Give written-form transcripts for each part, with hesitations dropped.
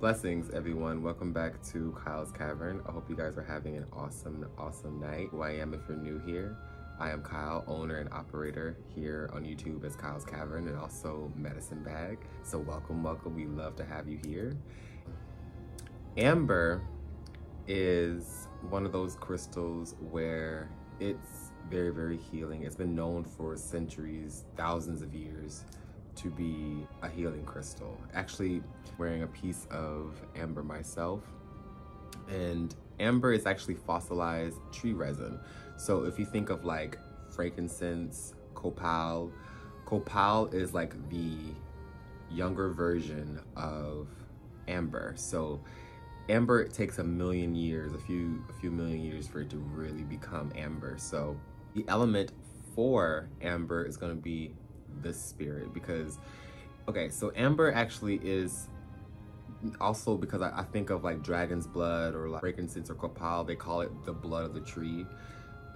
Blessings, everyone. Welcome back to Kyle's Cavern. I hope you guys are having an awesome night. Who I am if you're new here. I am Kyle, owner and operator here on YouTube as Kyle's Cavern and also Medicine Bag. So welcome. We love to have you here. Amber is one of those crystals where it's very healing. It's been known for centuries, thousands of years, to be a healing crystal. Actually wearing a piece of amber myself, and amber is actually fossilized tree resin. So if you think of like frankincense, copal is like the younger version of amber. So amber, it takes a million years, a few million years for it to really become amber. So the element for amber is going to be the spirit, because okay, so amber actually is also, because I think of like dragon's blood or like frankincense or copal, they call it the blood of the tree.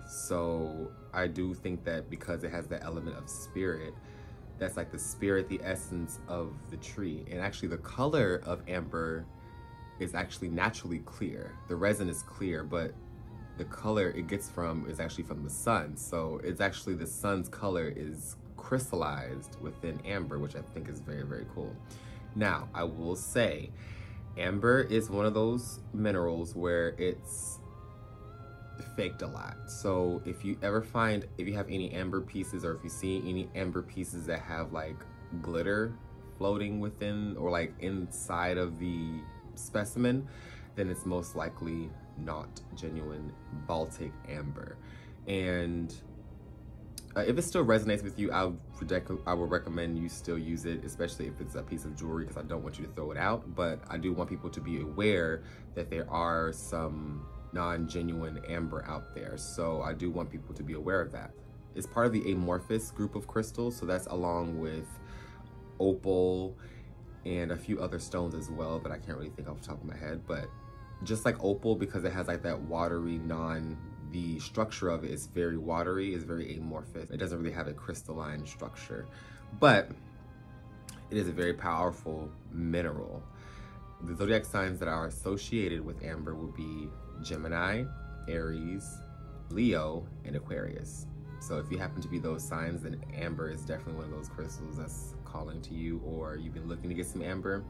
So I do think that because it has the element of spirit, that's like the spirit, the essence of the tree. And actually the color of amber is actually naturally clear. The resin is clear, but the color it gets from is actually from the sun. So it's actually the sun's color is crystallized within amber, which I think is very cool. Now, I will say, amber is one of those minerals where it's faked a lot. So if you ever find, if you have any amber pieces, or if you see any amber pieces that have like glitter floating within or like inside of the specimen, then it's most likely not genuine Baltic amber. And if it still resonates with you, I would recommend you still use it, especially if it's a piece of jewelry, because I don't want you to throw it out. But I do want people to be aware that there are some non-genuine amber out there. So I do want people to be aware of that. It's part of the amorphous group of crystals. So that's along with opal and a few other stones as well that I can't really think off the top of my head. But just like opal, because it has like that watery the structure of it is very watery, is very amorphous. It doesn't really have a crystalline structure, but it is a very powerful mineral. The zodiac signs that are associated with amber will be Gemini, Aries, Leo, and Aquarius. So if you happen to be those signs, then amber is definitely one of those crystals that's calling to you, or you've been looking to get some amber.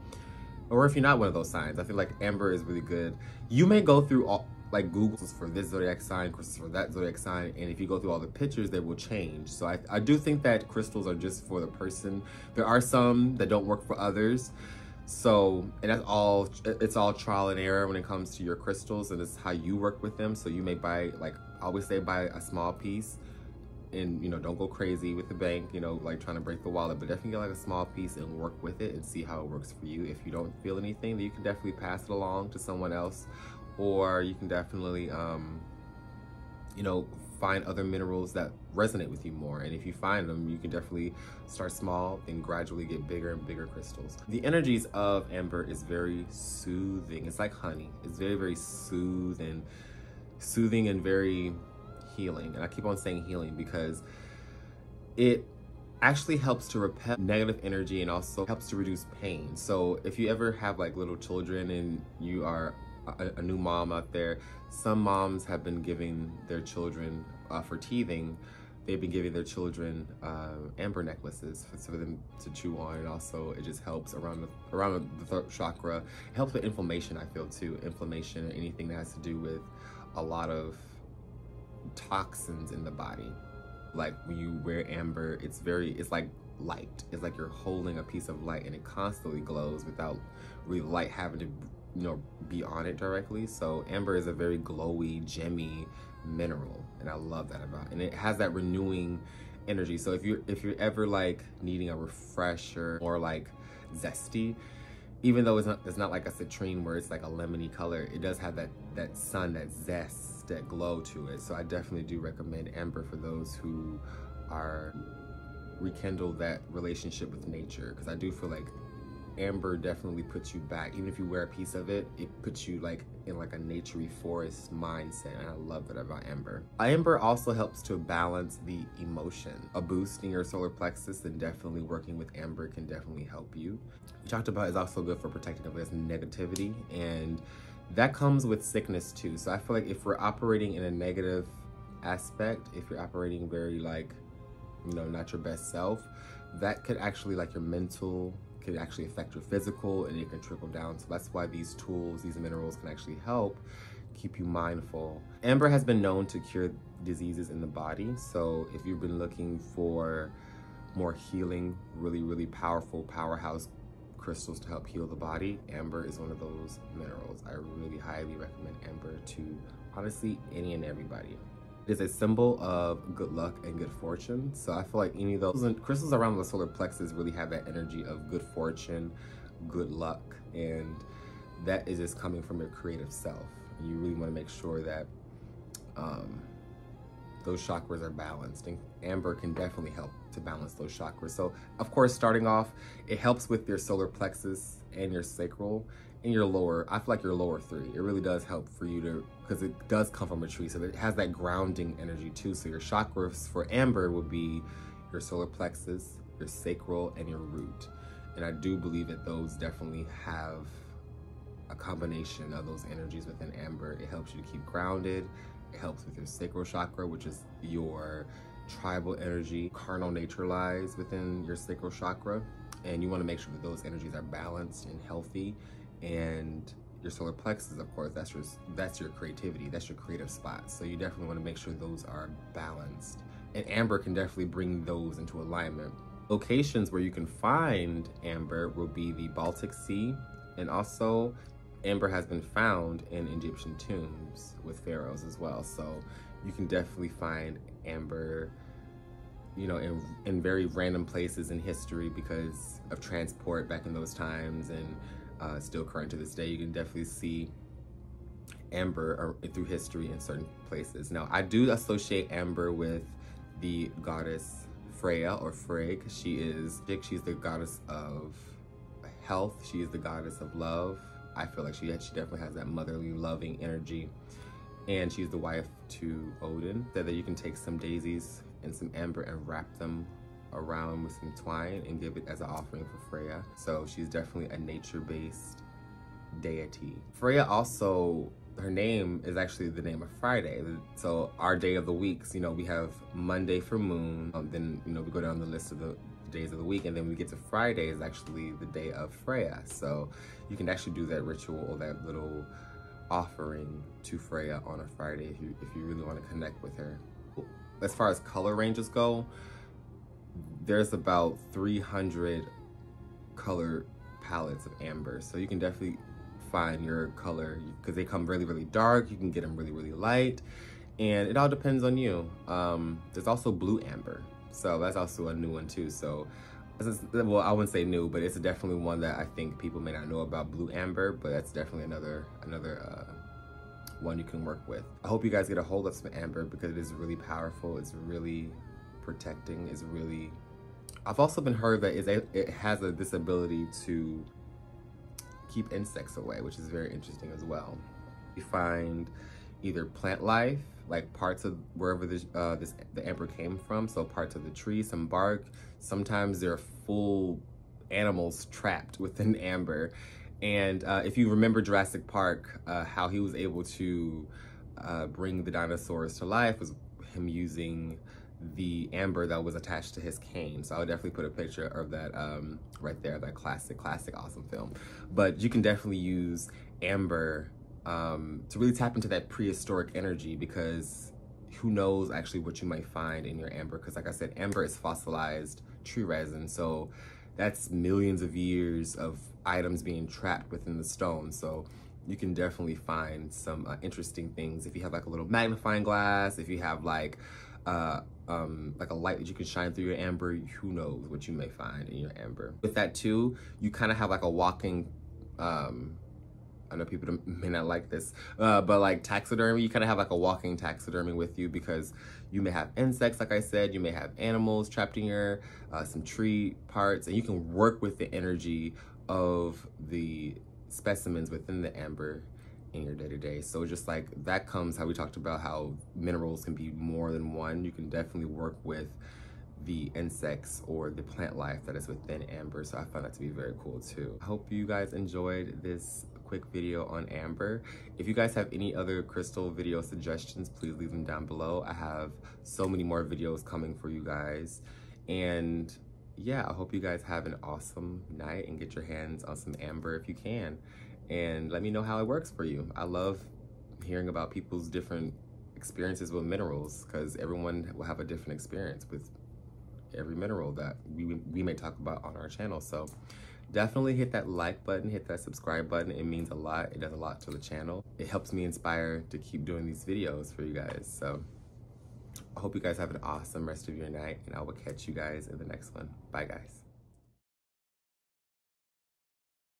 Or if you're not one of those signs, I feel like amber is really good. You may go through all, like Google for this zodiac sign, crystals for that zodiac sign, and if you go through all the pictures, they will change. So I do think that crystals are just for the person. There are some that don't work for others. So, and that's all, it's all trial and error when it comes to your crystals, and it's how you work with them. So you may buy, like I always say, buy a small piece, and you know, don't go crazy with the bank, you know, like trying to break the wallet, but definitely get like a small piece and work with it and see how it works for you. If you don't feel anything, then you can definitely pass it along to someone else, or you can definitely you know, find other minerals that resonate with you more. And if you find them, you can definitely start small and gradually get bigger and bigger crystals. The energies of amber is very soothing. It's like honey. It's very soothing and very healing. And I keep on saying healing because it actually helps to repel negative energy and also helps to reduce pain. So if you ever have like little children and you are a new mom out there, some moms have been giving their children for teething, they've been giving their children amber necklaces for them to chew on. And also it just helps around the throat chakra. It helps with inflammation, I feel too. Inflammation or anything that has to do with a lot of toxins in the body. Like when you wear amber, it's like light. It's like you're holding a piece of light, and it constantly glows without really light having to, you know, be on it directly. So amber is a very glowy, gemmy mineral, and I love that about it. And it has that renewing energy. So if you're ever like needing a refresher or like zesty, even though it's not like a citrine where it's like a lemony color, it does have that sun, that zest, that glow to it. So I definitely do recommend amber for those who are rekindle that relationship with nature, because I do feel like amber definitely puts you back. Even if you wear a piece of it, it puts you like in like a naturey forest mindset, and I love that about amber. Amber also helps to balance the emotion. A boost in your solar plexus, and definitely working with amber can definitely help you. We talked about is also good for protecting against negativity, and that comes with sickness too. So I feel like if we're operating in a negative aspect, if you're operating very like, you know, not your best self, that could actually, like your mental, could actually affect your physical, and it can trickle down. So that's why these tools, these minerals can actually help keep you mindful. Amber has been known to cure diseases in the body. So if you've been looking for more healing, really powerful powerhouse crystals to help heal the body, amber is one of those minerals. I really highly recommend amber to honestly any and everybody. It is a symbol of good luck and good fortune. So I feel like any of those crystals around the solar plexus really have that energy of good fortune, good luck, and that is just coming from your creative self. You really want to make sure that those chakras are balanced, and amber can definitely help to balance those chakras. So of course, starting off, it helps with your solar plexus and your sacral and your lower, I feel like your lower three. It really does help for you to, because it does come from a tree, so it has that grounding energy too. So your chakras for amber would be your solar plexus, your sacral, and your root. And I do believe that those definitely have a combination of those energies within amber. It helps you to keep grounded. It helps with your sacral chakra, which is your tribal energy. Carnal nature lies within your sacral chakra, and you want to make sure that those energies are balanced and healthy. And your solar plexus, of course, that's your creativity, that's your creative spot. So you definitely want to make sure those are balanced. And amber can definitely bring those into alignment. Locations where you can find amber will be the Baltic Sea, and also amber has been found in Egyptian tombs with pharaohs as well. So you can definitely find amber, you know, in very random places in history because of transport back in those times, and still current to this day. You can definitely see amber through history in certain places. Now, I do associate amber with the goddess Freya, or Frigg. She's the goddess of health. She is the goddess of love. I feel like she definitely has that motherly, loving energy. And she's the wife to Odin. So that you can take some daisies and some amber and wrap them around with some twine and give it as an offering for Freya. So she's definitely a nature-based deity. Freya also, her name is actually the name of Friday. So our day of the weeks, you know, we have Monday for moon, then, you know, we go down the list of the days of the week, and then we get to Friday is actually the day of Freya. So you can actually do that ritual or that little offering to Freya on a Friday if you really want to connect with her. As far as color ranges go, there's about 300 color palettes of amber. So you can definitely find your color, because they come really dark. You can get them really light, and it all depends on you. There's also blue amber. So that's also a new one too. So, well, I wouldn't say new, but it's definitely one that I think people may not know about, blue amber, but that's definitely another one you can work with. I hope you guys get a hold of some amber because it is really powerful. It's really protecting. It's really, I've also been heard that it has this ability to keep insects away, which is very interesting as well. You find either plant life, like parts of wherever the amber came from, so parts of the tree, some bark. Sometimes there are full animals trapped within amber. And if you remember Jurassic Park, how he was able to bring the dinosaurs to life was him using the amber that was attached to his cane. So I would definitely put a picture of that right there, that classic awesome film. But you can definitely use amber to really tap into that prehistoric energy, because who knows actually what you might find in your amber. Because like I said, amber is fossilized tree resin, so that's millions of years of items being trapped within the stone. So you can definitely find some interesting things. If you have like a little magnifying glass, if you have like a light that you can shine through your amber, who knows what you may find in your amber. With that too, you kind of have like a walking I know people may not like this, but like taxidermy, you kind of have like a walking taxidermy with you, because you may have insects, like I said, you may have animals trapped in your, some tree parts, and you can work with the energy of the specimens within the amber in your day-to-day. So just like that comes how we talked about how minerals can be more than one. You can definitely work with the insects or the plant life that is within amber. So I found that to be very cool too. I hope you guys enjoyed this quick video on amber. If you guys have any other crystal video suggestions, please leave them down below. I have so many more videos coming for you guys. And yeah, I hope you guys have an awesome night and get your hands on some amber if you can. And let me know how it works for you. I love hearing about people's different experiences with minerals, because everyone will have a different experience with every mineral that we may talk about on our channel. So definitely hit that like button, hit that subscribe button. It means a lot. It does a lot to the channel. It helps me inspire to keep doing these videos for you guys. So I hope you guys have an awesome rest of your night, and I will catch you guys in the next one. Bye guys.